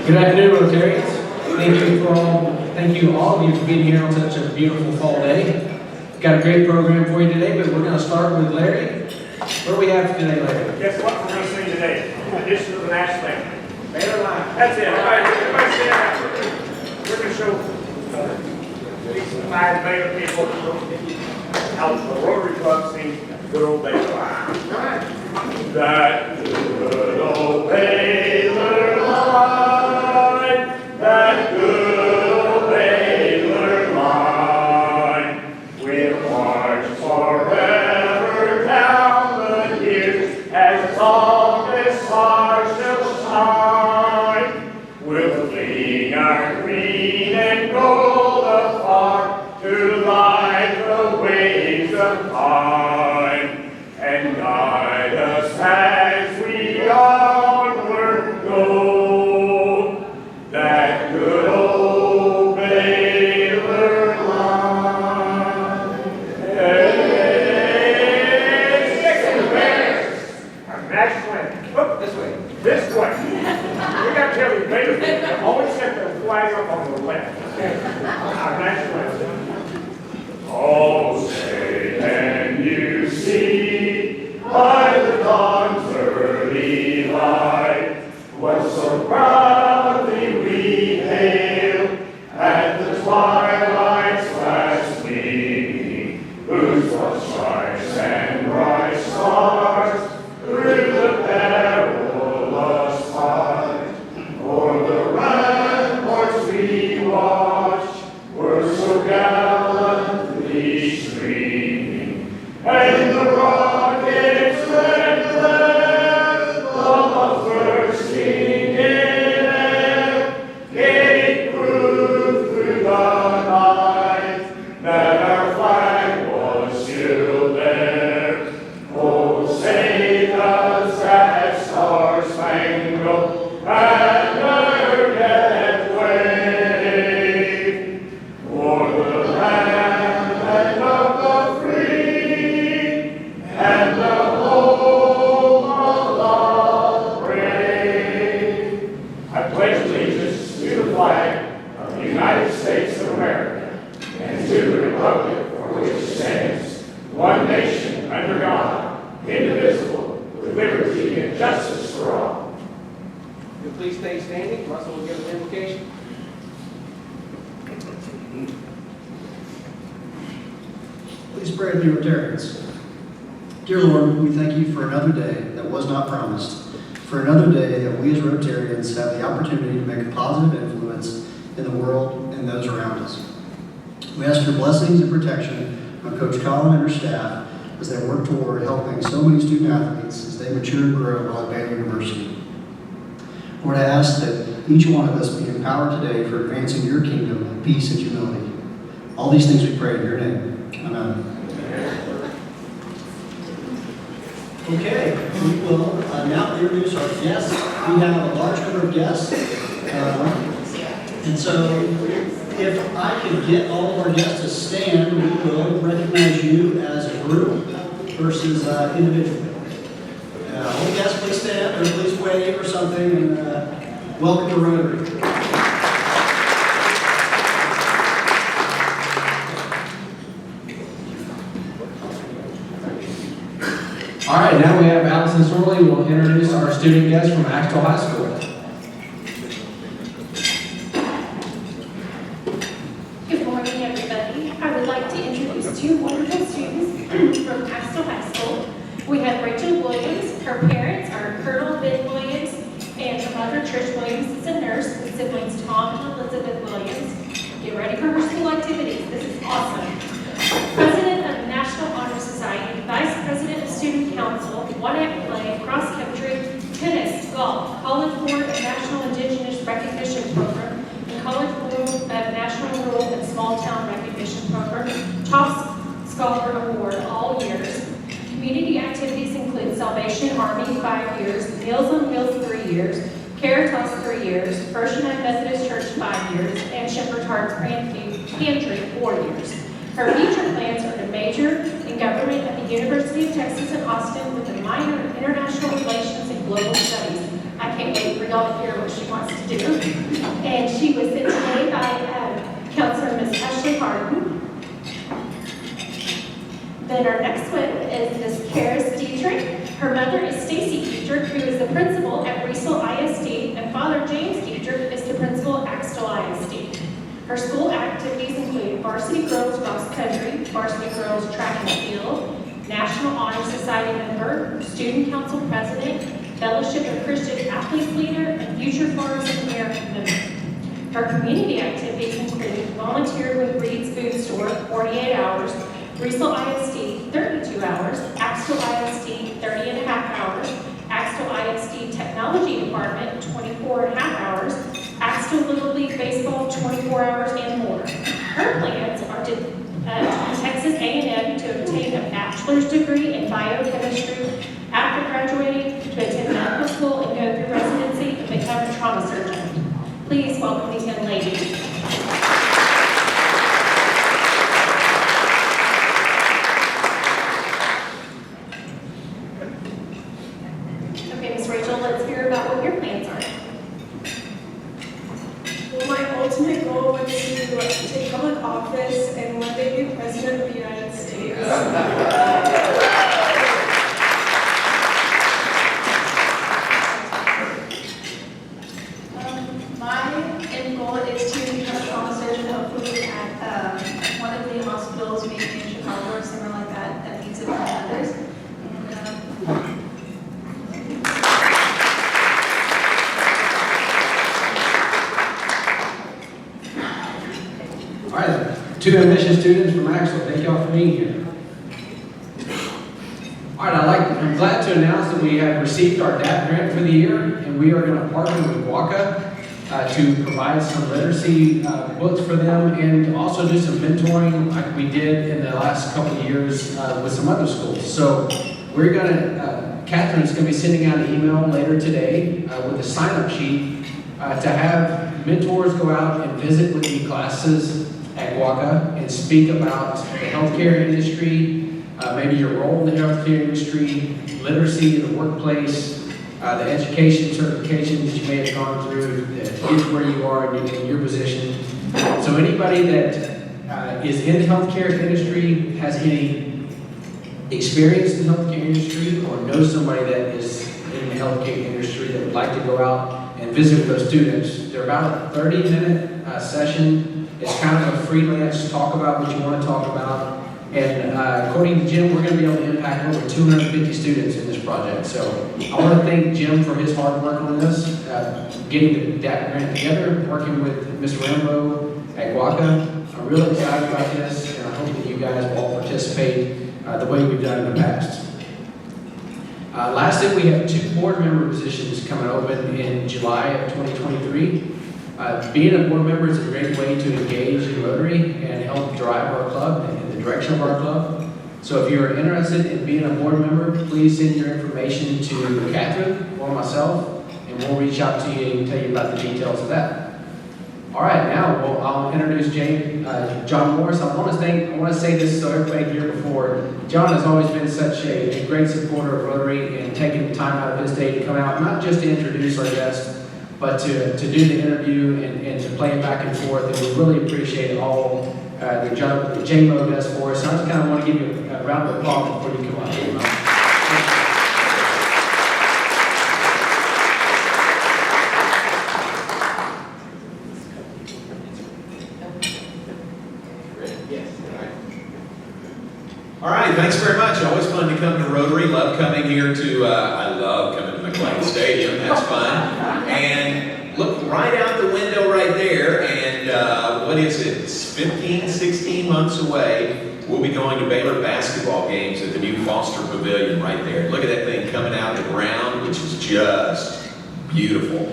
Good afternoon, Rotarians. Thank you all of you for being here on such a beautiful fall day. Got a great program for you today, but we're going to start with Larry. What do we have today, Larry? Guess what we're going to sing today? In addition to the national anthem. Baylor line. That's it. Everybody stand up. We're going to show these 5 Baylor people how the Rotary Club sings good old Baylor line. That good old Baylor line, that good old Baylor line, will march forever down the years as long as stars shall shine. We'll fling our green and gold afar to light the waves of time and guide us as we onward go. That good old Baylor line. Hey, sticks and bears. Our national anthem. Look this way. This way. We got to tell you, Baylor people, always set the flag up on the left. Our national anthem. Oh, say, can you see by the dawn's early light what so proudly we hail at the twilight's last gleaming, whose sun shines and bright stars through the perilous fight? O'er the ramparts we watch were so gallantly streaming, and the rockets red glare, the mufflers singing in air, gave proof through the night that our flag was still there. Oh, save us that star-spangled banner yet wave, o'er the land of the free and the home of the brave. I pledge allegiance to the flag of the United States of America and to the republic for which it stands, one nation under God, indivisible, with liberty and justice for all. Would you please stay standing? Russell will give an invocation. Please pray with me, Rotarians. Dear Lord, we thank you for another day that was not promised, for another day that we as Rotarians have the opportunity to make a positive influence in the world and those around us. We ask your blessings and protection on Coach Collen and her staff as they work toward helping so many student athletes as they mature and grow while at Baylor University. Lord, I ask that each one of us be empowered today for advancing your kingdom of peace and humility. All these things we pray in your name. Amen. Okay, we will now introduce our guests. We have a large number of guests. And so if I could get all of our guests to stand, we will recognize you as a group versus individually. All the guests, please stand or please wave or something, and welcome to Rotary. All right, now we have Allison Sorley who will introduce our student guest from Axtell High School. Good morning, everybody. I would like to introduce 2 wonderful students from Axtell High School. We have Rachel Williams. Her parents are Colonel Ben Williams, and her mother, Trish Williams, is a nurse with siblings Tom and Elizabeth Williams. Get ready for her school activities. This is awesome. President of the National Honor Society, Vice President of Student Council, one-act play, cross-country, tennis, golf, College Board of National Indigenous Recognition Program, and College Board of National Rural and Small Town Recognition Program, top scholar award all years. Community activities include Salvation Army 5 years, Meals on Wheels 3 years, Caritas 3 years, First United Methodist Church 5 years, and Shepherd Heart's Pantry 4 years. Her future plans are to major in government at the University of Texas at Austin with a minor in international relations and global studies. I can't wait for y'all to hear what she wants to do. And she was sent today by Counselor Miss Ashley Harden. Then our next one is Miss Karis Dietrich. Her mother is Stacy Dietrich, who is the principal at Riesel ISD, and Father James Dietrich is the principal at Axtell ISD. Her school activities include varsity girls cross country, varsity girls track and field, National Honor Society member, student council president, Fellowship of Christian Athletes leader, and Future Farmers of America member. Her community activities include volunteer with Reed's Food Store 48 hours, Riesel ISD 32 hours, Axtell ISD 30 and a half hours, Axtell ISD Technology Department 24 and a half hours, Axtell Little League Baseball 24 hours and more. Her plans are to Texas A&M to obtain a bachelor's degree in biochemistry after graduating, to attend medical school and go through residency and become a trauma surgeon. Please welcome these young ladies. Okay, Miss Rachel, let's hear about what your plans are. Well, my ultimate goal was to take public office and one day be president of the United States. My end goal is to become a trauma surgeon, hopefully at one of the hospitals, maybe in Chicago or somewhere like that, that meets it with others. All right, two ambitious students from Axtell. Thank y'all for being here. All right, I'm glad to announce that we have received our DAP grant for the year, and we are going to partner with Waco to provide some literacy books for them, and also do some mentoring like we did in the last couple of years with some other schools. So we're going to, Catherine's going to be sending out an email later today with a sign-up sheet to have mentors go out and visit with the classes at Waco and speak about the healthcare industry, maybe your role in the healthcare industry, literacy in the workplace, the education certifications that you may have gone through that is where you are in your position. So anybody that is in the healthcare industry, has any experience in the healthcare industry, or knows somebody that is in the healthcare industry that would like to go out and visit with those students. They're about a 30-minute session. It's kind of a freelance talk about what you want to talk about. And according to Jim, we're going to be able to impact over 250 students in this project. So I want to thank Jim for his hard work on this, getting the DAP grant together, working with Ms. Rambo at Waco. I'm really excited about this, and I hope that you guys will all participate the way we've done in the past. Lastly, we have 2 board member positions coming open in July of 2023. Being a board member is a great way to engage in Rotary and help drive our club in the direction of our club. So if you're interested in being a board member, please send your information to Catherine or myself, and we'll reach out to you and tell you about the details of that. All right, now I'll introduce John Morris. I want to say this so everybody here before. John has always been such a great supporter of Rotary and taking the time out of his day to come out, not just to introduce our guests, but to do the interview and to play it back and forth. And we really appreciate all that J-Mo does for us. I just kind of want to give you a round of applause before you come on. J-Mo. All right, thanks very much. Always fun to come to Rotary. Love coming here to, I love coming to McLean Stadium. That's fun. And look right out the window right there, and what is it? It's 15, 16 months away. We'll be going to Baylor basketball games at the new Foster Pavilion right there. Look at that thing coming out of the ground, which is just beautiful.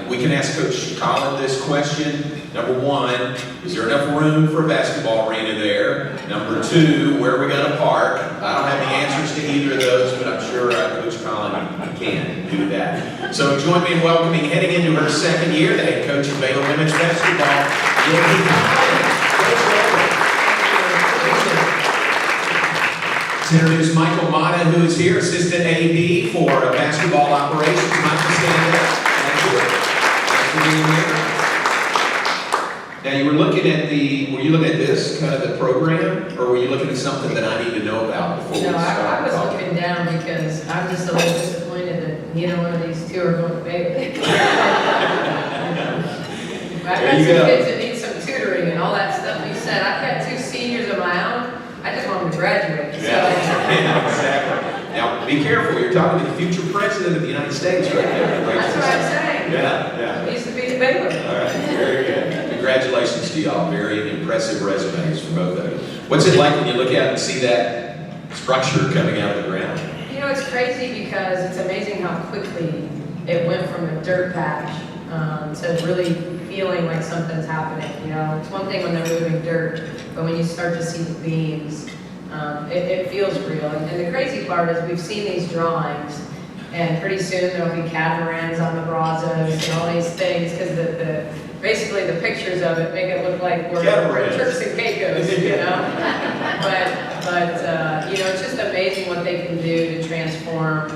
We can ask Coach Collen this question. Number 1, is there enough room for a basketball arena there? Number 2, where are we going to park? I don't have the answers to either of those, but I'm sure Coach Collen can do that. So join me in welcoming, heading into her 2nd year, the head coach of Baylor women's basketball, Nicki. Let's introduce Michael Mata, who is here, assistant AD for basketball operations. Michael, stand up. Now, you were looking at were you looking at this, kind of the program, or were you looking at something that I need to know about before we No, start I was talking? looking down because I'm just a little disappointed that neither one of these two are going to Baylor. I've got There you some go. kids that need some tutoring and all that stuff you said. I've got 2 seniors of my own. I just want them to graduate. So. Yeah, exactly. Now, be careful. You're talking to the future president of the United States right there. That's what I'm saying. Yeah. It needs to be the Baylor. All right, very good. Congratulations to y'all. Very impressive resumes for both of you. What's it like when you look out and see that structure coming out of the ground? You know, it's crazy because it's amazing how quickly it went from a dirt patch to really feeling like something's happening. You know, it's one thing when they're moving dirt, but when you start to see the beams, it feels real. And the crazy part is we've seen these drawings, and pretty soon there'll be catamarans on the brazos and all these things because basically the pictures of it make it look like we're Turks and Caicos, you know. but you know, it's just amazing what they can do to transform.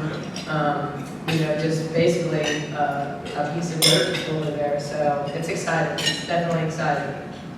You know, just basically a piece of dirt over there. So it's exciting. It's definitely exciting.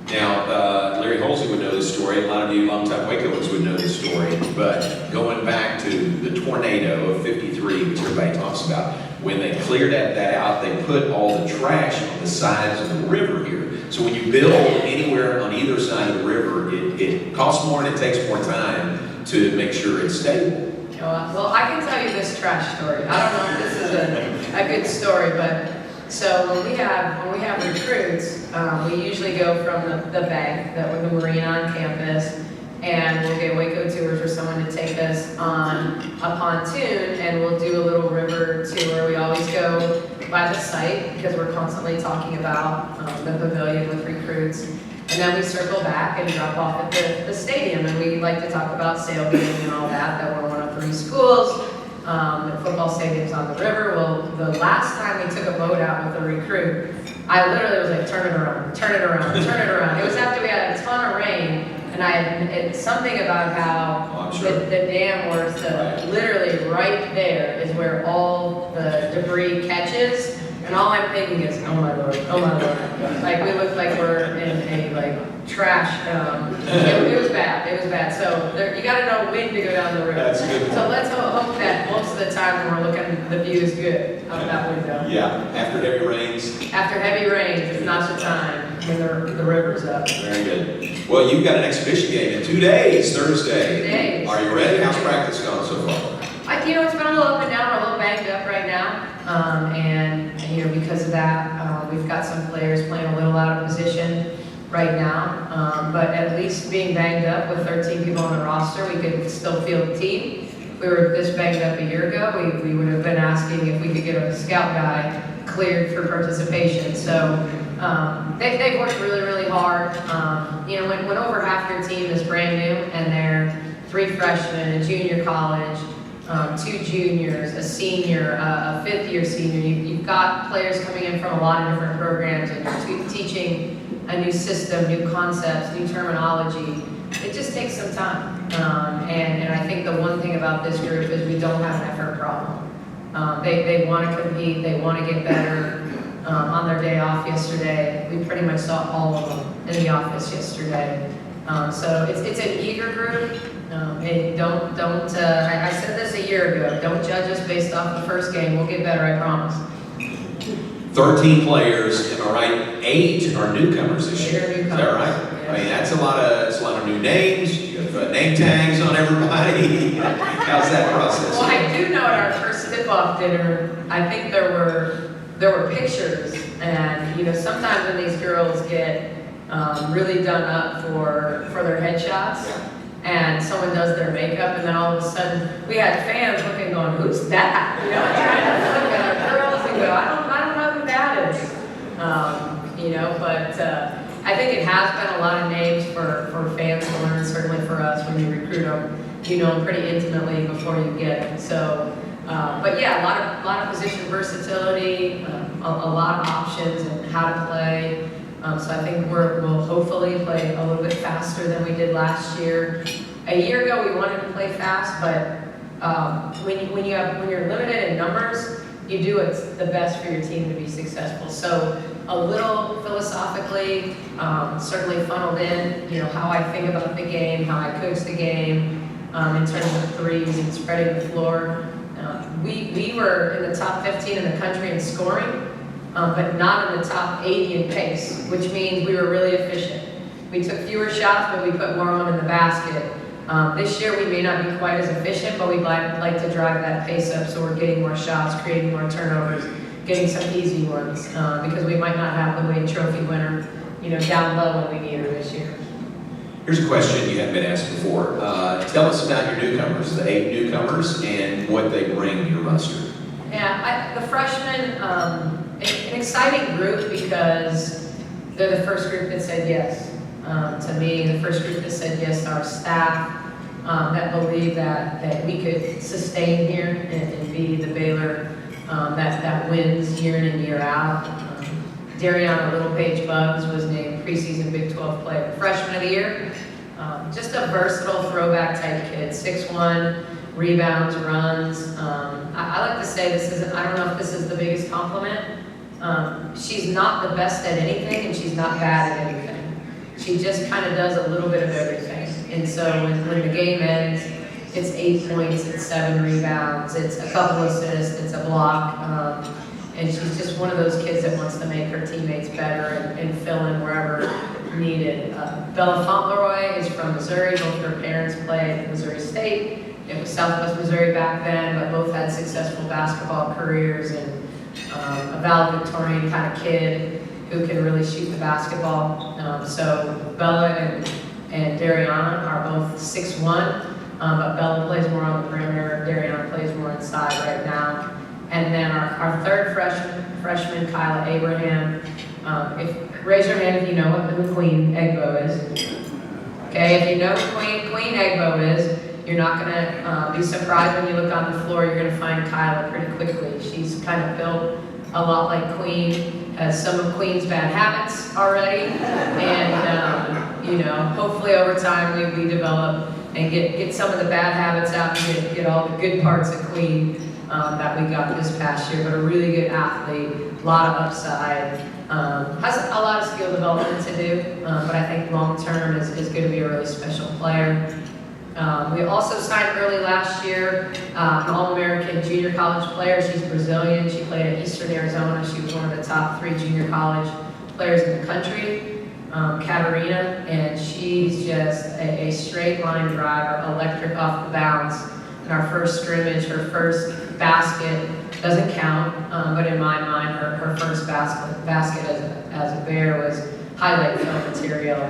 Now, Larry Holsey would know this story. A lot of you longtime Wacoans would know this story. But going back to the tornado of '53, which everybody talks about, when they cleared that out, they put all the trash on the sides of the river here. So when you build anywhere on either side of the river, it costs more and it takes more time to make sure it's stable. Well, I can tell you this trash story. I don't know if this is a good story, but so when we have recruits, we usually go from the bank, the marina on campus, and we'll get Waco tours for someone to take us on a pontoon, and we'll do a little river tour. We always go by the site because we're constantly talking about the pavilion with recruits. And then we circle back and drop off at the stadium, and we like to talk about sailgating and all that we're one of 3 schools. The football stadium's on the river. Well, the last time we took a boat out with a recruit, I literally was like, turn it around, turn it around, turn it around. It was after we had a ton of rain, and it's something about how the dam works, literally right there is where all the debris catches. And all I'm thinking is, oh my Lord, oh my Lord. Like, we look like we're in a, trash, it was bad. So, you gotta know when to go down the river. That's good. So let's hope that most of the time when we're looking, the view is good out that window. Yeah, after heavy rains. After heavy rains, it's not the time when the river's up. Very good. Well, you've got an exhibition game in 2 days, Thursday. 2 days. Are you ready? How's practice gone so far? You know, it's been a little up and down. We're a little banged up right now. And you know, because of that, we've got some players playing a little out of position right now. But at least being banged up with 13 people on the roster, we could still field the team. If we were this banged up a year ago, we would have been asking if we could get a scout guy cleared for participation. So they've worked really, really hard. You know, when over half your team is brand new and they're 3 freshmen, a junior college, 2 juniors, a senior, a 5th-year senior. You've got players coming in from a lot of different programs, and you're teaching a new system, new concepts, new terminology. It just takes some time. And I think the one thing about this group is we don't have an effort problem. They want to compete, they want to get better. On their day off yesterday, we pretty much saw all of them in the office yesterday. So it's an eager group. I said this a year ago, don't judge us based off the first game. We'll get better, I promise. 13 players, am I right? 8 are newcomers this year. 8 are newcomers. Is that right? Yeah. I mean, that's a lot of new names. You have name tags on everybody. How's that process? Well, I do know at our first tip-off dinner, I think there were pictures, and you know, sometimes when these girls get really done up for their headshots, and someone does their makeup, and then all of a sudden we had fans looking, going, "Who's that?" You know, trying to look at our girls and go, "I don't know who that is." You know, but I think it has been a lot of names for fans to learn. Certainly for us, when you recruit them, you know them pretty intimately before you get them. So, but yeah, a lot of position versatility, a lot of options and how to play. So I think we'll hopefully play a little bit faster than we did last year. A year ago, we wanted to play fast, but when you're limited in numbers, you do what's the best for your team to be successful. So a little philosophically, certainly funneled in, how I think about the game, how I coach the game, in terms of threes and spreading the floor. We were in the top 15 in the country in scoring, but not in the top 80 in pace, which means we were really efficient. We took fewer shots, but we put more of them in the basket. This year we may not be quite as efficient, but we'd like to drive that pace up, so we're getting more shots, creating more turnovers, getting some easy ones, because we might not have the Wade Trophy winner, down low when we need her this year. Here's a question you haven't been asked before. Tell us about your newcomers, the 8 newcomers, and what they bring to your roster. Yeah, the freshmen, an exciting group because they're the first group that said yes to me, the first group that said yes to our staff, that believed that we could sustain here and be the Baylor that wins year in and year out. Dariana Littlepage Bugs was named preseason Big 12 Player Freshman of the Year. Just a versatile throwback type kid, 6'1", rebounds, runs. I like to say I don't know if this is the biggest compliment. She's not the best at anything and she's not bad at anything. She just kind of does a little bit of everything. And so when the game ends, it's 8 points, it's 7 rebounds, it's a couple assists, it's a block. And she's just one of those kids that wants to make her teammates better and fill in wherever needed. Bella Fauntleroy is from Missouri. Both her parents played at Missouri State. It was Southwest Missouri back then, but both had successful basketball careers, and a valedictorian kind of kid who can really shoot the basketball. So Bella and Dariana are both 6'1", but Bella plays more on the perimeter. Dariana plays more inside right now. And then our third freshman, Kyla Abraham. Raise your hand if you know what the Queen Egbo is. Okay, if you know who Queen Egbo is, you're not going to be surprised when you look on the floor. You're going to find Kyla pretty quickly. She's kind of built a lot like Queen, has some of Queen's bad habits already, and hopefully over time we develop and get some of the bad habits out and get all the good parts of Queen that we got this past year. But a really good athlete, a lot of upside, has a lot of skill development to do, but I think long term is going to be a really special player. We also signed early last year an All-American junior college player. She's Brazilian. She played at Eastern Arizona. She was one of the top 3 junior college players in the country, Katarina, and she's just a straight line driver, electric off the bounce. In our first scrimmage, her first basket doesn't count, but in my mind, her first basket as a Bear was highlight film material,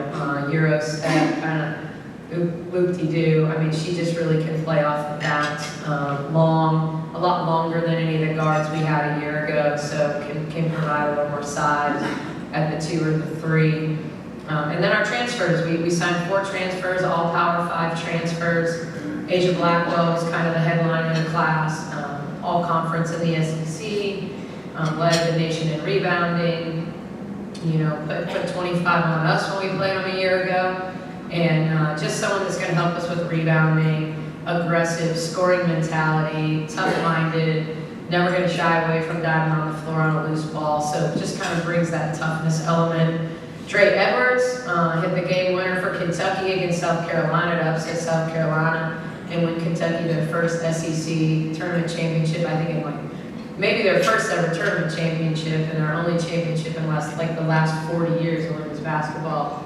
Euro step, kind of loop-de-doo. I mean, she just really can play off the bounce, a lot longer than any of the guards we had a year ago, so can provide a little more size at the 2 or the 3. And then our transfers, we signed 4 transfers, all Power 5 transfers. Asia Blackwell was kind of the headliner in the class, all conference in the SEC, led the nation in rebounding, put 25 on us when we played them a year ago. And just someone that's going to help us with rebounding, aggressive, scoring mentality, tough-minded, never going to shy away from diving on the floor on a loose ball. So just kind of brings that toughness element. Dre Edwards hit the game winner for Kentucky against South Carolina to upset South Carolina and win Kentucky their first SEC tournament championship. I think in maybe their first ever tournament championship and their only championship in the last 40 years of women's basketball.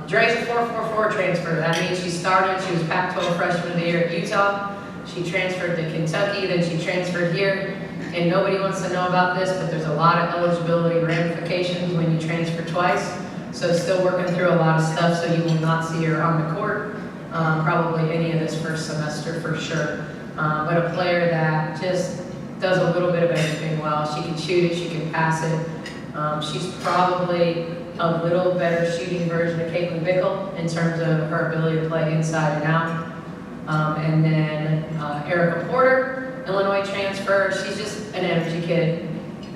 Dre's a 4.44 transfer. That means she started, she was Pac-12 Freshman of the Year at Utah. She transferred to Kentucky, then she transferred here. And nobody wants to know about this, but there's a lot of eligibility ramifications when you transfer twice. So still working through a lot of stuff, so you will not see her on the court, probably any of this first semester for sure. But a player that just does a little bit of everything well. She can shoot it, she can pass it. She's probably a little better shooting version of Caitlin Bickle in terms of her ability to play inside and out. And then Erica Porter, Illinois transfer. She's just an energy kid.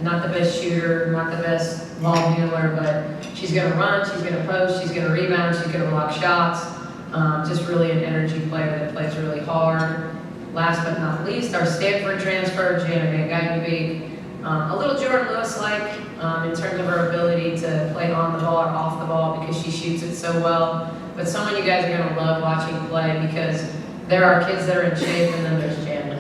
Not the best shooter, not the best ball handler, but she's going to run, she's going to post, she's going to rebound, she's going to block shots. Just really an energy player that plays really hard. Last but not least, our Stanford transfer, Jana Van Guytenbeek. a little Jordan Lewis-like in terms of her ability to play on the ball or off the ball because she shoots it so well. But someone you guys are going to love watching play because there are kids that are in shape and then there's Jana.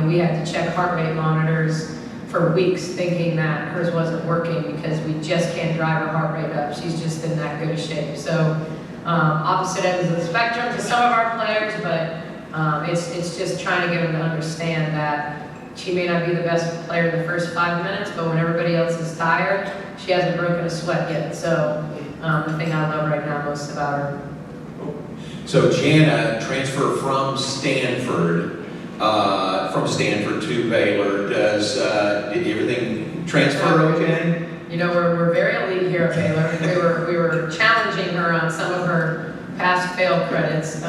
We had to check heart rate monitors for weeks thinking that hers wasn't working because we just can't drive her heart rate up. She's just in that good a shape. So opposite ends of the spectrum to some of our players, but it's just trying to get them to understand that she may not be the best player in the first 5 minutes, but when everybody else is tired, she hasn't broken a sweat yet. So the thing I love right now most about her. So Jana transferred from Stanford to Baylor. Did everything transfer okay? We're very elite here at Baylor. We were challenging her on some of her past fail credits.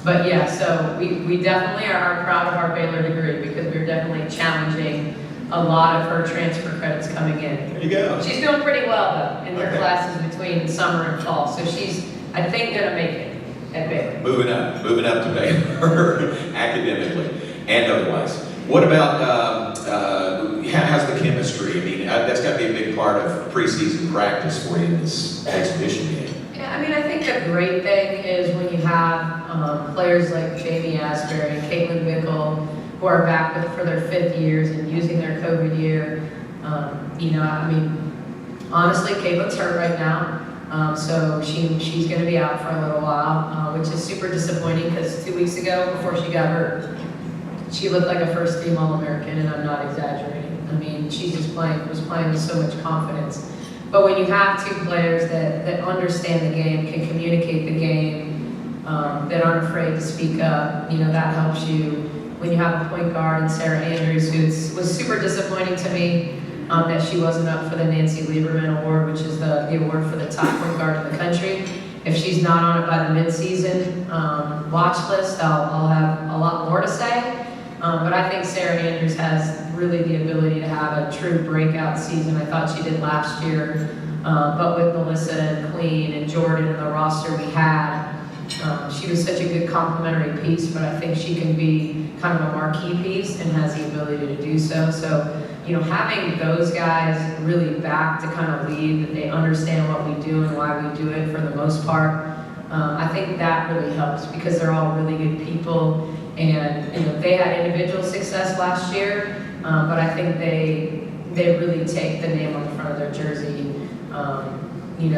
But yeah, so we definitely are proud of our Baylor degree because we're definitely challenging a lot of her transfer credits coming in. There you go. She's doing pretty well though in her Okay. classes between summer and fall. So she's, I think, gonna make it at Baylor. Moving up to Baylor academically and otherwise. What about how's the chemistry? I mean, that's got to be a big part of preseason practice for you in this exhibition game. Yeah, I think the great thing is when you have players like Jamie Asbury and Caitlin Bickle who are back for their 5th years and using their COVID year. Honestly, Caitlin's hurt right now, so she's going to be out for a little while, which is super disappointing because 2 weeks ago, before she got hurt, she looked like a first-team All-American, and I'm not exaggerating. She just was playing with so much confidence. But when you have 2 players that understand the game, can communicate the game, that aren't afraid to speak up, that helps you. When you have a point guard in Sarah Andrews, who was super disappointing to me that she wasn't up for the Nancy Lieberman Award, which is the award for the top point guard in the country. If she's not on it by the midseason watch list, I'll have a lot more to say. But I think Sarah Andrews has really the ability to have a true breakout season. I thought she did last year, but with Melissa and Queen and Jordan and the roster we had, she was such a good complementary piece, but I think she can be kind of a marquee piece and has the ability to do so. So, having those guys really back to kind of lead, that they understand what we do and why we do it for the most part, I think that really helps because they're all really good people. And they had individual success last year, but I think they really take the name on the front of their jersey,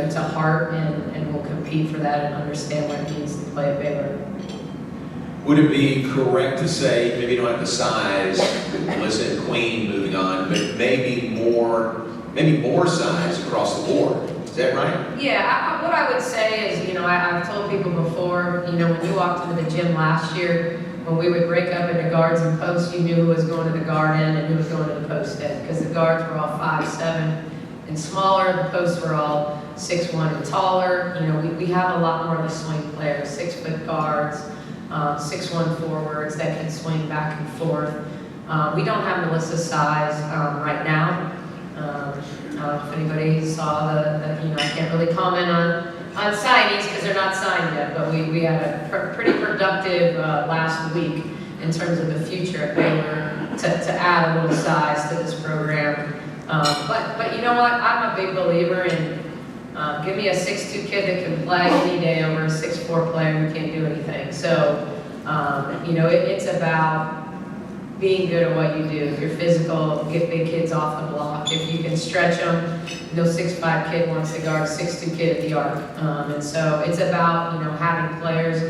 to heart and will compete for that and understand what it means to play at Baylor. Would it be correct to say, maybe you don't have the size, with Melissa and Queen moving on, but maybe more size across the board? Is that right? Yeah, what I would say is, I've told people before, when you walked into the gym last year, when we would break up into guards and posts, you knew who was going to the guard end and who was going to the post end, because the guards were all 5'7" and smaller, the posts were all 6'1" and taller. We have a lot more of the swing players, 6-foot guards, 6'1" forwards that can swing back and forth. We don't have Melissa's size right now. I don't know if anybody saw I can't really comment on signees because they're not signed yet, but we had a pretty productive last week in terms of the future at Baylor to add a little size to this program. But you know what? I'm a big believer in give me a 6'2" kid that can play any day over a 6'4" player who can't do anything. So, it's about being good at what you do. If you're physical, get big kids off the block. If you can stretch them, no 6'5" kid wants to guard a 6'2" kid at the arc. And so it's about, having players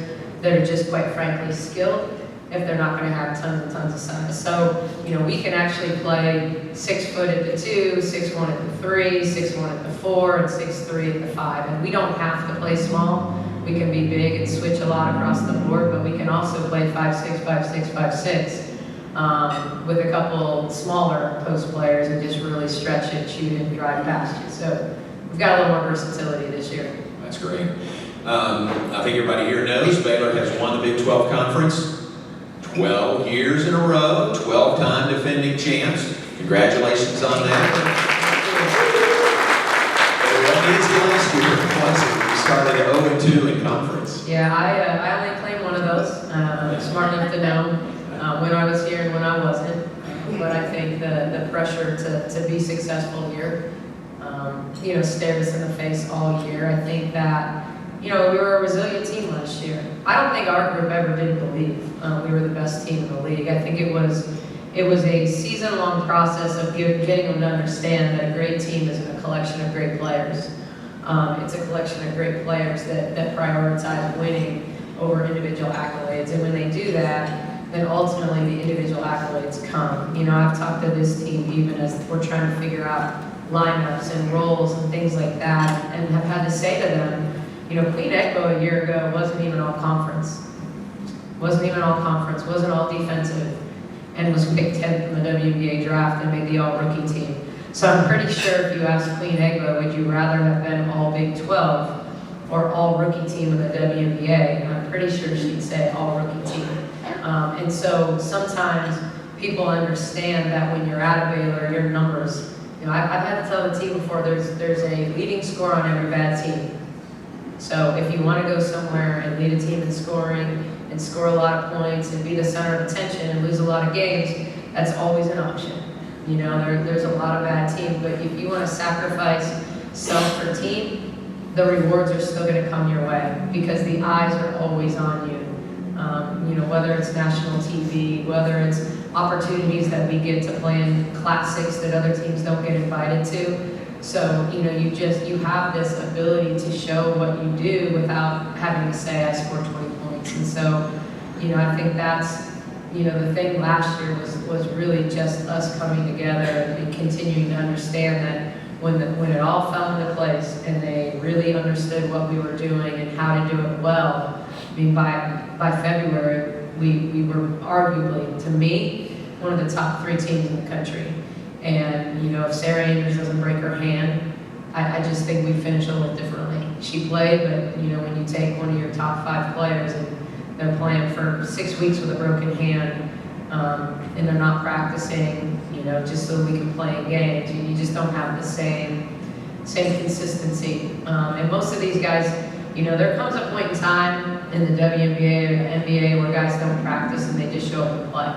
that are just quite frankly skilled if they're not going to have tons and tons of size. So, we can actually play 6 foot at the 2, 6'1" at the 3, 6'1" at the 4, and 6'3" at the 5. And we don't have to play small. We can be big and switch a lot across the board, but we can also play 5'6", 5'6", 5'6". With a couple smaller post players and just really stretch it, shoot it, and drive past you. So we've got a little more versatility this year. That's great. I think everybody here knows Baylor has won the Big 12 Conference 12 years in a row, 12-time defending champs. Congratulations on that. What is the last year? We started 0-2 in conference. Yeah, I only claim one of those. I'm smart enough to know when I was here and when I wasn't. but I think the pressure to be successful here, stared us in the face all year. I think that, we were a resilient team last year. I don't think our group ever did believe we were the best team in the league. I think it was a season-long process of getting them to understand that a great team isn't a collection of great players. It's a collection of great players that prioritize winning over individual accolades. And when they do that, then ultimately the individual accolades come. I've talked to this team even as we're trying to figure out lineups and roles and things like that, and have had to say to them, Queen Egbo a year ago wasn't even all conference. Wasn't all defensive, and was picked 10th in the WNBA draft and made the all-rookie team. So I'm pretty sure if you asked Queen Egbo, would you rather have been all Big 12 or all-rookie team in the WNBA, I'm pretty sure she'd say all-rookie team. And so sometimes people understand that when you're at a Baylor, your numbers, I've had to tell the team before, there's a leading scorer on every bad team. So if you want to go somewhere and lead a team in scoring and score a lot of points and be the center of attention and lose a lot of games, that's always an option. There's a lot of bad teams, but if you want to sacrifice self for team, the rewards are still going to come your way because the eyes are always on you. Whether it's national TV, whether it's opportunities that we get to play in classics that other teams don't get invited to. So, you have this ability to show what you do without having to say, I scored 20 points. And so, I think that's, the thing last year was really just us coming together and continuing to understand that when it all fell into place and they really understood what we were doing and how to do it well, by February, we were arguably, to me, one of the top 3 teams in the country. And, if Sarah Andrews doesn't break her hand, I just think we finish a little differently. She played, but, when you take one of your top 5 players and they're playing for 6 weeks with a broken hand, and they're not practicing, just so we can play in games, you just don't have the same consistency. And most of these guys, there comes a point in time in the WNBA or the NBA where guys don't practice and they just show up and play.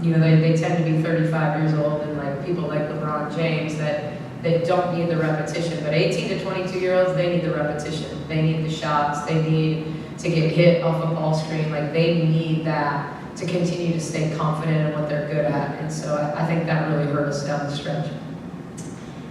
They tend to be 35 years old and like people like LeBron James that don't need the repetition. But 18 to 22-year-olds, they need the repetition. They need the shots. They need to get hit off a ball screen. Like they need that to continue to stay confident in what they're good at. And so I think that really hurt us down the stretch.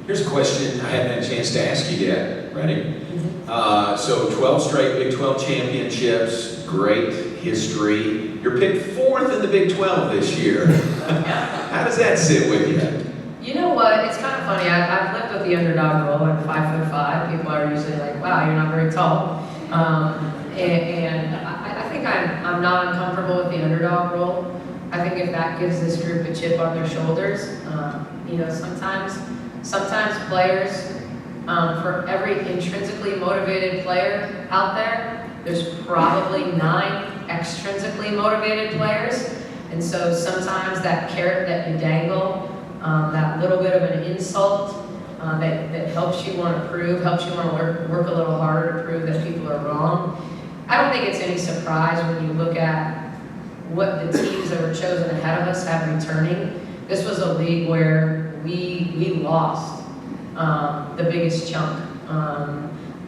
Here's a question I haven't had a chance to ask you yet. Ready? So 12 straight Big 12 championships, great history. You're picked 4th in the Big 12 this year. How does that sit with you? You know what? It's kind of funny. I've lived with the underdog role. I'm 5'5". People are usually like, "Wow, you're not very tall." And I think I'm not uncomfortable with the underdog role. I think if that gives this group a chip on their shoulders, sometimes players, for every intrinsically motivated player out there, there's probably 9 extrinsically motivated players. And so sometimes that carrot that you dangle, that little bit of an insult that helps you want to prove, helps you want to work a little harder to prove that people are wrong. I don't think it's any surprise when you look at what the teams that were chosen ahead of us have returning. This was a league where we lost the biggest chunk.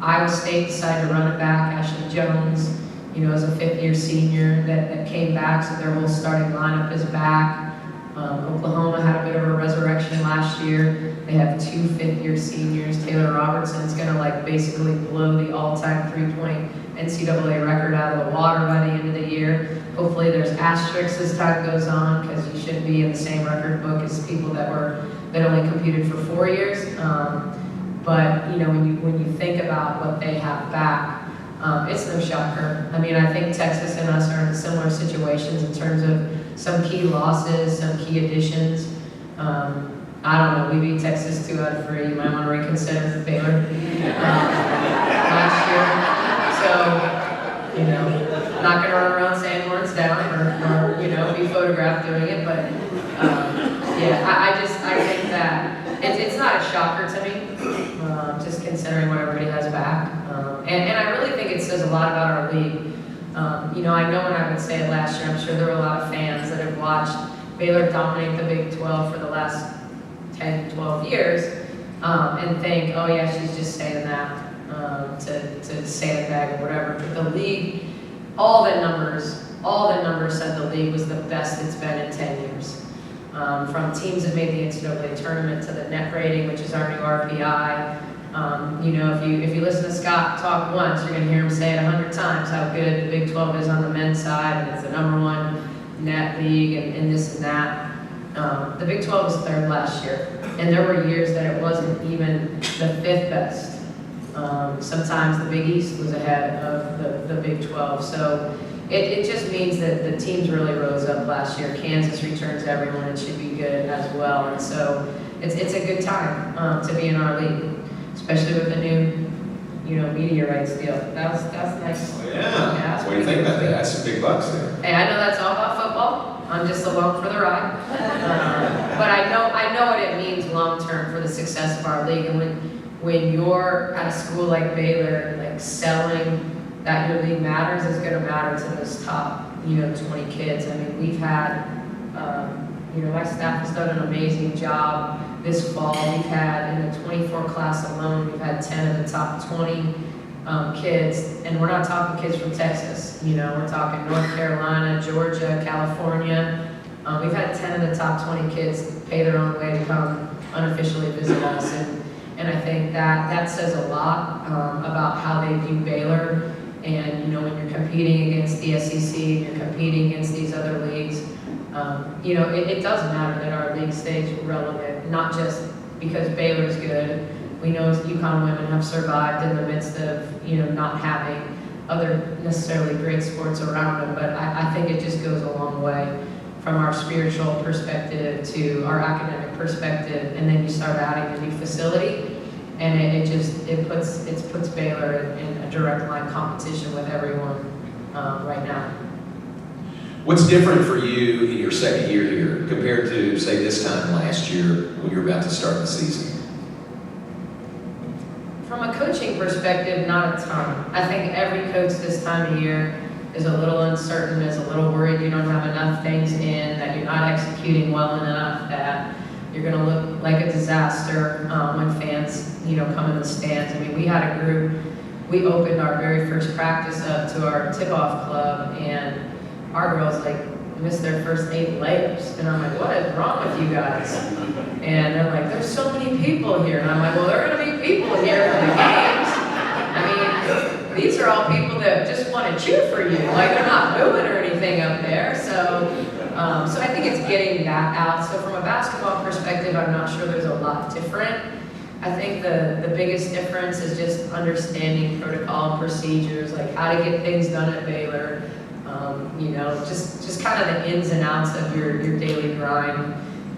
Iowa State decided to run it back. Ashley Jones, as a 5th-year senior that came back, so their whole starting lineup is back. Oklahoma had a bit of a resurrection last year. They have 2 5th-year seniors. Taylor Robertson's going to basically blow the all-time 3-point NCAA record out of the water by the end of the year. Hopefully there's asterisks as time goes on because you shouldn't be in the same record book as people that only competed for 4 years. But when you think about what they have back, it's no shocker. I mean, I think Texas and us are in similar situations in terms of some key losses, some key additions. I don't know, we beat Texas 2 out of 3. You might want to reconsider Baylor last year. So, not going to run around saying horns down or be photographed doing it. But I think that it's not a shocker to me, just considering what everybody has back. And I really think it says a lot about our league. I know when I would say it last year, I'm sure there were a lot of fans that have watched Baylor dominate the Big 12 for the last 10, 12 years, and think, oh yeah, she's just saying that to sandbag or whatever. But the league, all the numbers said the league was the best it's been in 10 years. From teams that made the NCAA tournament to the net rating, which is our new RPI. If you listen to Scott talk once, you're going to hear him say it 100 times how good the Big 12 is on the men's side, and it's the #1 net league and this and that. The Big 12 was 3rd last year, and there were years that it wasn't even the 5th best. Sometimes the Big East was ahead of the Big 12, so it just means that the teams really rose up last year. Kansas returns everyone, it should be good as well, and so it's a good time to be in our league, especially with the new media rights deal. That's nice. Oh, yeah. What do you think about that? That's some big bucks there. Hey, I know that's all about football. I'm just along for the ride. But I know what it means long term for the success of our league. And when you're at a school like Baylor, like selling that your league matters is going to matter to those top 20 kids. I mean, we've had my staff has done an amazing job this fall. We've had, in the 24 class alone, we've had 10 of the top 20 kids, and we're not talking kids from Texas. We're talking North Carolina, Georgia, California. We've had 10 of the top 20 kids pay their own way to come unofficially visit us, and I think that says a lot about how they view Baylor. And when you're competing against the SEC, you're competing against these other leagues. It does matter that our league stays relevant, not just because Baylor's good. We know UConn women have survived in the midst of, not having other necessarily great sports around them, but I think it just goes a long way from our spiritual perspective to our academic perspective, and then you start adding a new facility, and it puts Baylor in a direct line competition with everyone right now. What's different for you in your second year here compared to, say, this time last year when you were about to start the season? From a coaching perspective, not a ton. I think every coach this time of year is a little uncertain, is a little worried you don't have enough things in, that you're not executing well enough, that you're going to look like a disaster when fans, come in the stands. I mean, we had a group, we opened our very first practice up to our tip-off club, and our girls missed their first 8 layups, and I'm like, what is wrong with you guys? And they're like, there's so many people here, and I'm like, well, there are going to be people here for the games. I mean, these are all people that just want to cheer for you. They're not booing or anything up there. So I think it's getting that out. So from a basketball perspective, I'm not sure there's a lot different. I think the biggest difference is just understanding protocol and procedures, how to get things done at Baylor. Just kind of the ins and outs of your daily grind.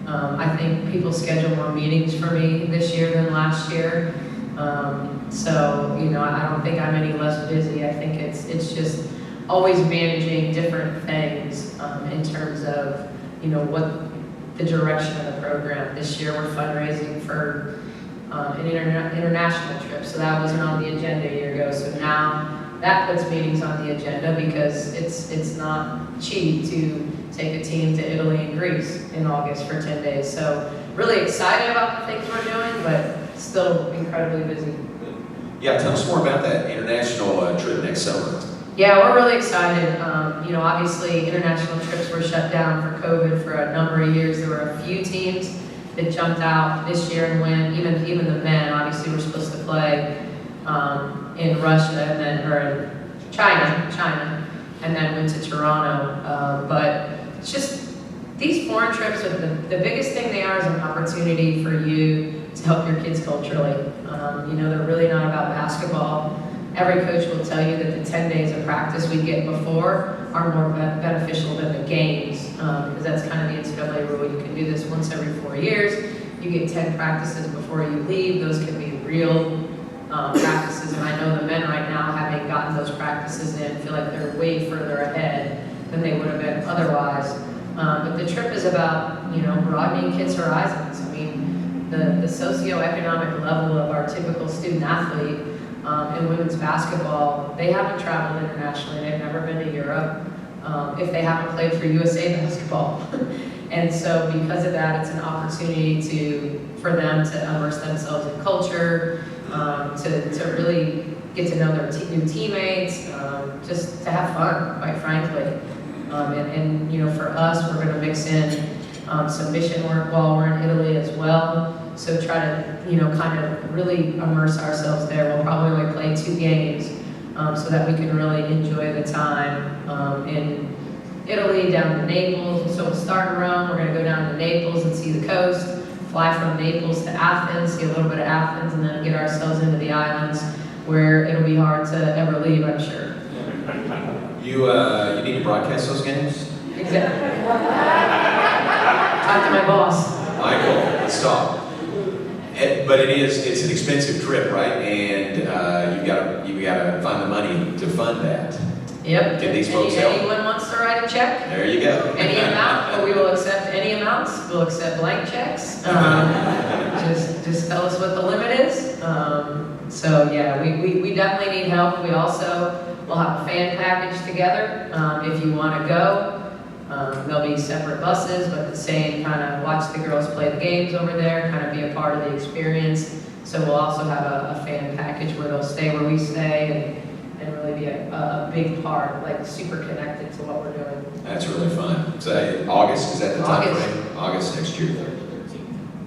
I think people schedule more meetings for me this year than last year. I don't think I'm any less busy. I think it's just always managing different things in terms of, what the direction of the program. This year we're fundraising for an international trip, so that wasn't on the agenda a year ago. So now that puts meetings on the agenda because it's not cheap to take a team to Italy and Greece in August for 10 days. So really excited about the things we're doing, but still incredibly busy. Yeah, tell us more about that international trip next summer. Yeah, we're really excited. Obviously international trips were shut down for COVID for a number of years. There were a few teams that jumped out this year and went. Even the men, obviously, were supposed to play in Russia or in China, and then went to Toronto. But it's just these foreign trips are the biggest thing they are is an opportunity for you to help your kids culturally. They're really not about basketball. Every coach will tell you that the 10 days of practice we get before are more beneficial than the games, because that's kind of the NCAA rule. You can do this once every 4 years. You get 10 practices before you leave. Those can be real practices, and I know the men right now, having gotten those practices in, feel like they're way further ahead than they would have been otherwise. But the trip is about, broadening kids' horizons. I mean, the socioeconomic level of our typical student athlete in women's basketball, they haven't traveled internationally. They've never been to Europe. If they haven't played for USA basketball, And so because of that, it's an opportunity for them to immerse themselves in culture, to really get to know their new teammates, just to have fun, quite frankly. And you know, for us, we're going to mix in some mission work while we're in Italy as well. So try to, you know, kind of really immerse ourselves there. We'll probably only play 2 games so that we can really enjoy the time in Italy, down to Naples. So we'll start in Rome. We're going to go down to Naples and see the coast, fly from Naples to Athens, see a little bit of Athens, and then get ourselves into the islands where it'll be hard to ever leave, I'm sure. You need to broadcast those games? Exactly. Talk to my boss. Michael, let's talk. But it's an expensive trip, right? And you gotta find the money to fund that. Yep. Can these folks help? Anyone wants to write a check? There you go. Any amount, but we will accept any amounts. We'll accept blank checks. Just tell us what the limit is. So yeah, we definitely need help. We also will have a fan package together. If you want to go, there'll be separate buses, but the same kind of watch the girls play the games over there, kind of be a part of the experience. So we'll also have a fan package where they'll stay where we stay and really be a big part, like super connected to what we're doing. That's really fun. So August, is that the time August. frame? August next year.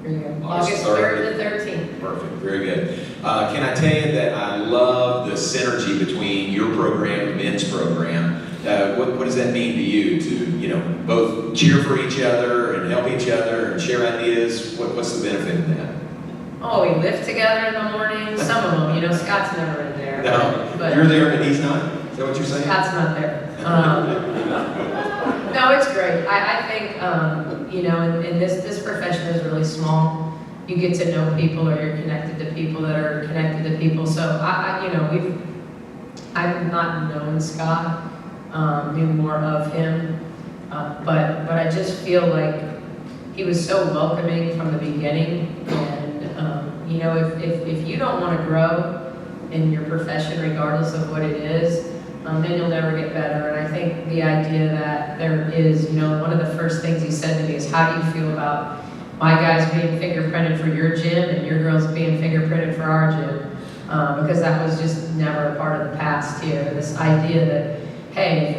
Here you go. August August 3rd 3rd to 13th. Perfect, very good. Can I tell you that I love the synergy between your program and men's program? What does that mean to you to both cheer for each other and help each other and share ideas? What's the benefit of that? Oh, we lift together in the morning. Some of them, Scott's never in there. No, but you're there and he's not? Is that what you're saying? Scott's not there. No, it's great. I think, in this profession is really small. You get to know people, or you're connected to people that are connected to people. So I've not known Scott, knew more of him, but I just feel like he was so welcoming from the beginning. And if you don't want to grow in your profession, regardless of what it is, then you'll never get better. And I think the idea that there is, one of the first things he said to me is, how do you feel about my guys being fingerprinted for your gym and your girls being fingerprinted for our gym? Because that was just never a part of the past here. This idea that, hey,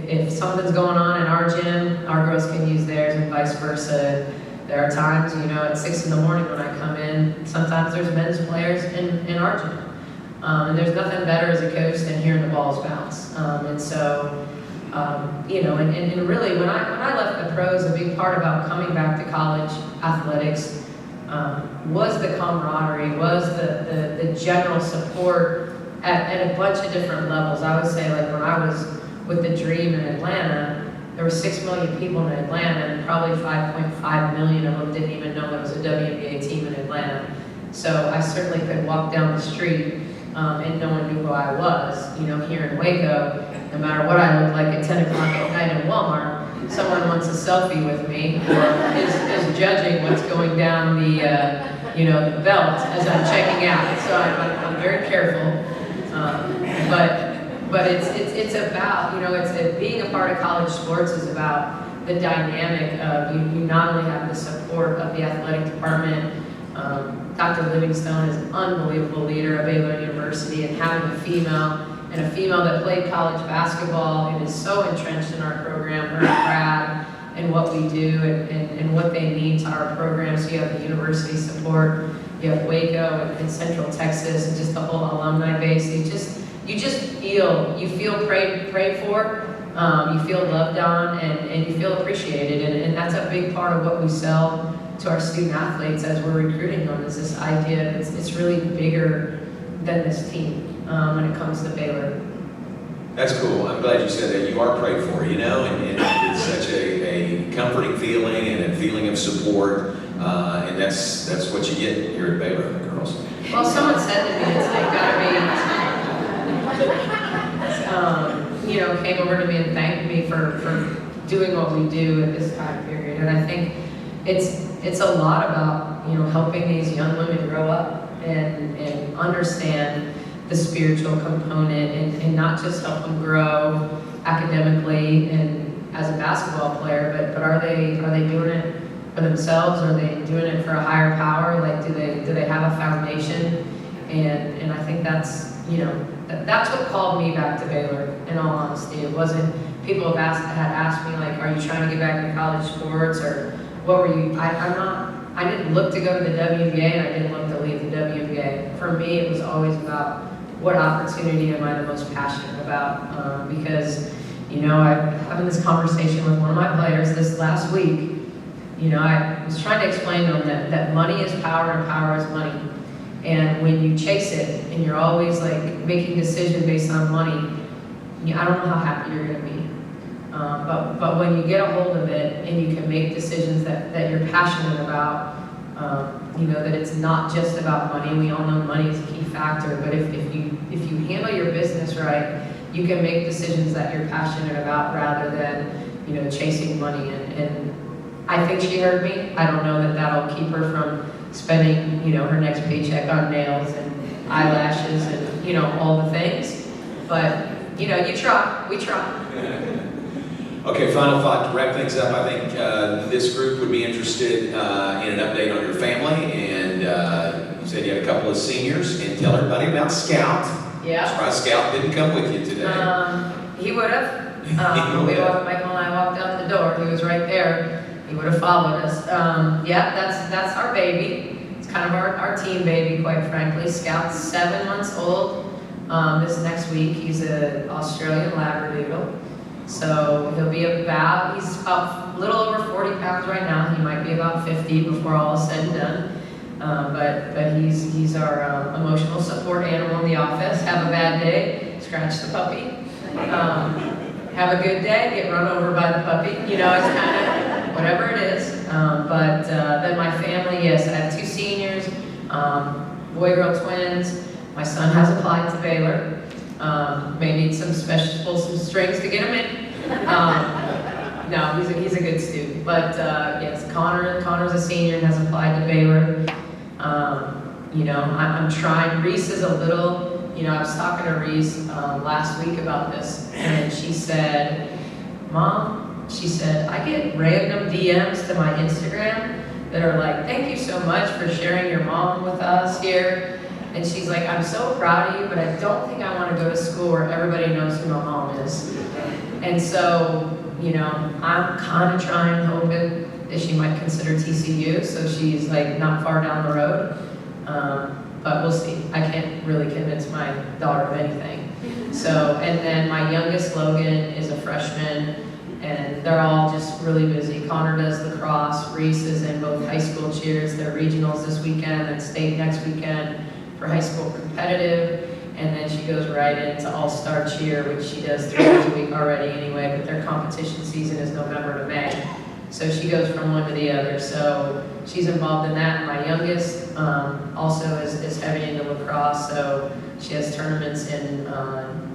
if something's going on in our gym, our girls can use theirs and vice versa. There are times, at 6 in the morning when I come in, sometimes there's men's players in our gym. And there's nothing better as a coach than hearing the balls bounce. And really, when I left the pros, a big part about coming back to college athletics was the camaraderie, was the general support at a bunch of different levels. I would say, like, when I was with the Dream in Atlanta, there were 6 million people in Atlanta, and probably 5.5 million of them didn't even know there was a WNBA team in Atlanta. So I certainly could walk down the street and no one knew who I was. Here in Waco, no matter what I look like at 10 o'clock at night in Walmart, someone wants a selfie with me or is judging what's going down the belt as I'm checking out. So I'm very careful. But it's about, it's being a part of college sports is about the dynamic of you not only have the support of the athletic department. Dr. Livingstone is an unbelievable leader at Baylor University, and having a female that played college basketball and is so entrenched in our program, her and Brad, and what we do and what they need to our program. So you have the university support, you have Waco and Central Texas, and just the whole alumni base. You feel prayed for, you feel loved on, and you feel appreciated, and that's a big part of what we sell to our student athletes as we're recruiting them, is this idea that it's really bigger than this team when it comes to Baylor. That's cool. I'm glad you said that. You are prayed for, and it's such a comforting feeling and a feeling of support, and that's what you get here at Baylor, girls. Well, someone said to me, it's like came over to me and thanked me for doing what we do at this time period, and I think it's a lot about helping these young women grow up and understand the spiritual component and not just help them grow academically and as a basketball player, but are they doing it for themselves? Are they doing it for a higher power? Like, do they have a foundation? And I think that's, you know, that's what called me back to Baylor, in all honesty. It wasn't, people had asked me, like, are you trying to get back into college sports, or what were you, I didn't look to go to the WNBA, and I didn't look to leave the WNBA. For me, it was always about what opportunity am I the most passionate about, because, you know, I'm having this conversation with one of my players this last week. You know, I was trying to explain to them that money is power and power is money. And when you chase it and you're always like making decisions based on money, I don't know how happy you're going to be. But when you get a hold of it and you can make decisions that you're passionate about, you know, that it's not just about money. We all know money is a key factor, but if you handle your business right, you can make decisions that you're passionate about rather than, you know, chasing money. And I think she heard me. I don't know that that'll keep her from spending, you know, her next paycheck on nails and eyelashes and, you know, all the things. But, you know, we try. Okay, final thought to wrap things up. I think this group would be interested in an update on your family, and you said you had a couple of seniors, and tell everybody about Scout. Yeah. I'm surprised Scout didn't come with you today. He would have. Michael and I walked out the door. He was right there. He would have followed us. Yeah, that's our baby. It's kind of our team baby, quite frankly. Scout's 7 months old this next week. He's an Australian Labradoodle. So he's about a little over 40 pounds right now. He might be about 50 before all is said and done. But he's our emotional support animal in the office. Have a bad day, scratch the puppy. Have a good day, get run over by the puppy. You know, it's kind of whatever it is. Then my family, yes, I have 2 seniors, boy-girl twins. My son has applied to Baylor. May need some strings to get him in. No, he's a good student. But yes, Connor's a senior and has applied to Baylor. You know, I'm trying. Reese is a little. You know, I was talking to Reese last week about this, and she said, Mom, she said, I get random DMs to my Instagram that are like, thank you so much for sharing your mom with us here. And she's like, I'm so proud of you, but I don't think I want to go to school where everybody knows who my mom is. And so, you know, I'm kind of trying, hoping that she might consider TCU, so she's like not far down the road. But we'll see. I can't really convince my daughter of anything. So, and then my youngest, Logan, is a freshman, and they're all just really busy. Connor does lacrosse. Reese is in both high school cheers. They're regionals this weekend and state next weekend for high school competitive. And then she goes right into all-star cheer, which she does 3 days a week already anyway, but their competition season is November to May. So she goes from one to the other. So she's involved in that. My youngest also is heavy into lacrosse. So she has tournaments in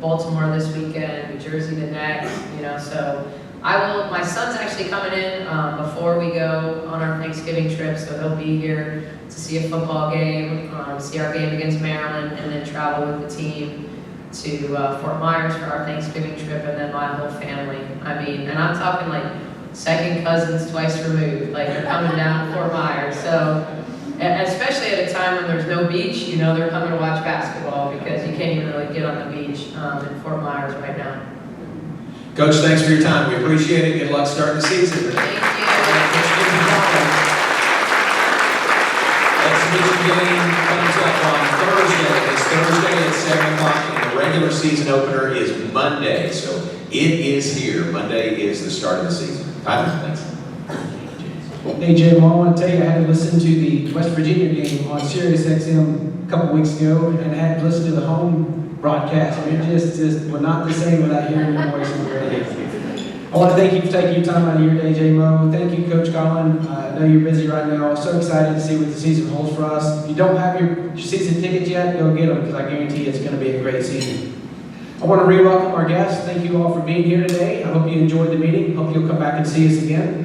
Baltimore this weekend, New Jersey the next, you know. So my son's actually coming in before we go on our Thanksgiving trip. So he'll be here to see a football game, see our game against Maryland, and then travel with the team to Fort Myers for our Thanksgiving trip, and then my whole family. I mean, and I'm talking like second cousins twice removed, like they're coming down to Fort Myers. So, especially at a time when there's no beach, you know, they're coming to watch basketball because you can't even really get on the beach in Fort Myers right now. Coach, thanks for your time. We appreciate it. Good luck starting the season. Thank you. Exhibition game comes up on Thursday. It's Thursday at 7 o'clock, and the regular season opener is Monday. So it is here. Monday is the start of the season. Tyler, thanks. Hey Jim, I want to tell you I had to listen to the West Virginia game on Sirius XM a couple weeks ago, and I had to listen to the home broadcast. I mean, it just was not the same without hearing your voice on the radio. I want to thank you for taking your time out of your day, J-Mo. Thank you, Coach Collen. I know you're busy right now. So excited to see what the season holds for us. If you don't have your season tickets yet, go get them, because I guarantee it's going to be a great season. I want to re-welcome our guests. Thank you all for being here today. I hope you enjoyed the meeting. Hope you'll come back and see us again.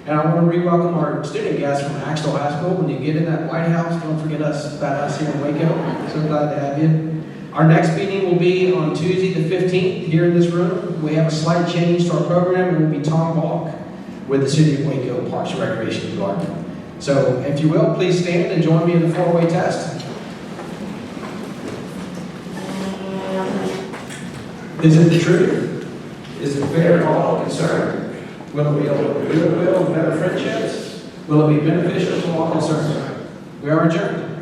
And I want to re-welcome our student guests from Axtell High School. When you get in that White House, don't forget about us here in Waco. So glad to have you. Our next meeting will be on Tuesday the 15th here in this room. We have a slight change to our program. It will be Tom Walk with the City of Waco Parks and Recreation Department. So if you will, please stand and join me in the four-way test. Is it the truth? Is it fair to all concerned? Will it be able to build better friendships? Will it be beneficial to all concerned? We are adjourned.